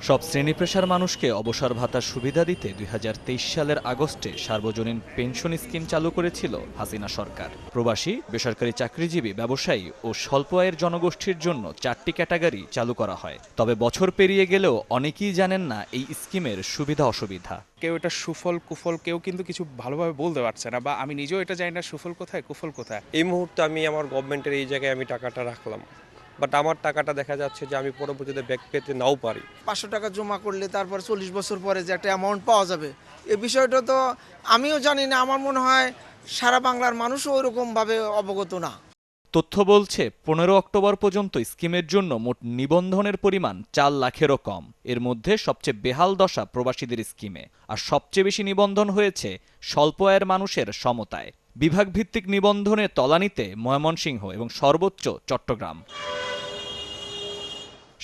সব শ্রেণী পেশার মানুষকে অবসর ভাতার সুবিধা দিতে ২০২৩ সালের আগস্টে সার্বজনীন পেনশন স্কিম চালু করেছিল হাসিনা সরকার। প্রবাসী, বেসরকারি চাকরিজীবী, ব্যবসায়ী ও স্বল্প আয়ের জনগোষ্ঠীর জন্য ৪টি ক্যাটাগরি চালু করা হয়। তবে বছর পেরিয়ে গেলেও অনেকেই জানেন না এই স্কিমের সুবিধা অসুবিধা। কেউ এটা সুফল কুফল কেউ কিন্তু কিছু ভালোভাবে বলতে পারছে না, বা আমি নিজেও এটা জানি না সুফল কোথায় কুফল কোথায়। এই মুহূর্তে আমি আমার গভর্নমেন্টের এই জায়গায় আমি টাকাটা রাখলাম, বাট আমার টাকাটা দেখা যাচ্ছে যে আমি পরবর্তীতে ব্যাক পেতে নাও পারি। 500 টাকা জমা করলে তারপর 40 বছর পরে যে একটা অ্যামাউন্ট পাওয়া যাবে, এই বিষয়টা তো আমিও জানি না। আমার মনে হয় সারা বাংলার মানুষও ওইরকমভাবে অবগত না। তথ্য বলছে ১৫ অক্টোবর পর্যন্ত স্কিমের জন্য মোট নিবন্ধনের পরিমাণ ৪ লাখেরও কম। এর মধ্যে সবচেয়ে বেহাল দশা প্রবাসীদের স্কিমে, আর সবচেয়ে বেশি নিবন্ধন হয়েছে স্বল্প আয়ের মানুষের সমতায়। বিভাগভিত্তিক নিবন্ধনে তলানিতে ময়মনসিংহ এবং সর্বোচ্চ চট্টগ্রাম।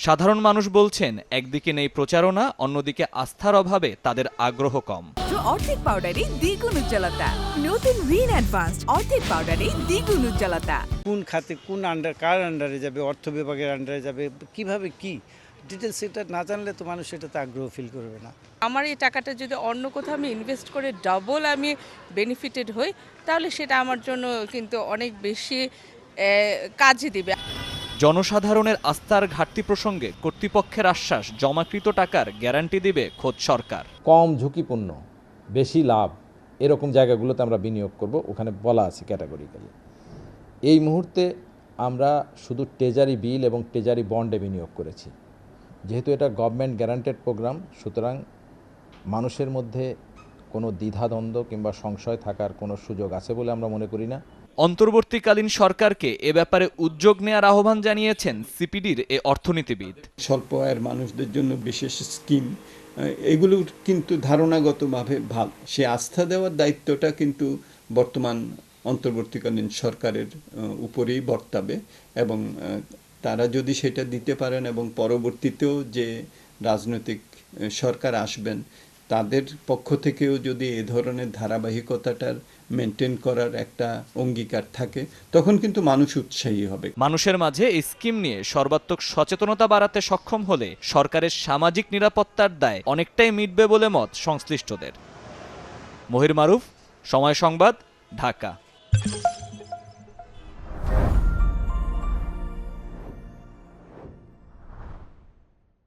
সাধারণ মানুষ বলছেন, একদিকে নেই প্রচারণা, অন্যদিকে আস্থার অভাবে তাদের আগ্রহ কম। অর্ধেক পাউডারে দ্বিগুণ উজ্জ্বলতা। নতুন রিন অ্যাডভান্সড অর্ধেক পাউডারে দ্বিগুণ উজ্জ্বলতা। কোন খাতে কোন কার আন্ডারে যাবে, অর্থ বিভাগের আন্ডারে যাবে, কিভাবে কি ডিটেলস এটা না জানলে তো মানুষ এটাতে আগ্রহ ফিল করবে না। আমার এই টাকাটা যদি অন্য কোথাও আমি ইনভেস্ট করে ডাবল আমি বেনিফিটেড হই, তাহলে সেটা আমার জন্য কিন্তু অনেক বেশি কাজে দিবে। জনসাধারণের আস্থার ঘাটতি প্রসঙ্গে কর্তৃপক্ষের আশ্বাস, জমাকৃত টাকার গ্যারান্টি দিবে খোদ সরকার। কম ঝুঁকিপূর্ণ বেশি লাভ এরকম জায়গাগুলোতে আমরা বিনিয়োগ করব, ওখানে বলা আছে ক্যাটাগরিক্যালি। এই মুহূর্তে আমরা শুধু ট্রেজারি বিল এবং ট্রেজারি বন্ডে বিনিয়োগ করেছি। যেহেতু এটা গভর্নমেন্ট গ্যারান্টেড প্রোগ্রাম, সুতরাং মানুষের মধ্যে কোনো দ্বিধাদ্বন্দ্ব কিংবা সংশয় থাকার কোনো সুযোগ আছে বলে আমরা মনে করি না। অন্তর্বর্তীকালীন সরকারকে এ ব্যাপারে উদ্যোগ নেওয়ার আহ্বান জানিয়েছেন সিপিডির এ অর্থনীতিবিদ। স্বল্প আয়ের মানুষদের জন্য বিশেষ স্কিম, এগুলো কিন্তু ধারণাগতভাবে ভালো। সে আস্থা দেওয়ার দায়িত্বটা কিন্তু বর্তমান অন্তর্বর্তীকালীন সরকারের উপরেই বর্তাবে, এবং তারা যদি সেটা দিতে পারেন এবং পরবর্তীতেও যে রাজনৈতিক সরকার আসবেন তাদের পক্ষ থেকেও যদি এ ধরনের ধারাবাহিকতাটার মেনটেন করার একটা অঙ্গীকার থাকে, তখন কিন্তু মানুষ উৎসাহী হবে। মানুষের মাঝে এই স্কিম নিয়ে সর্বাত্মক সচেতনতা বাড়াতে সক্ষম হলে সরকারের সামাজিক নিরাপত্তার দায় অনেকটাই মিটবে বলে মত সংশ্লিষ্টদের। মহির মারুফ, সময় সংবাদ, ঢাকা।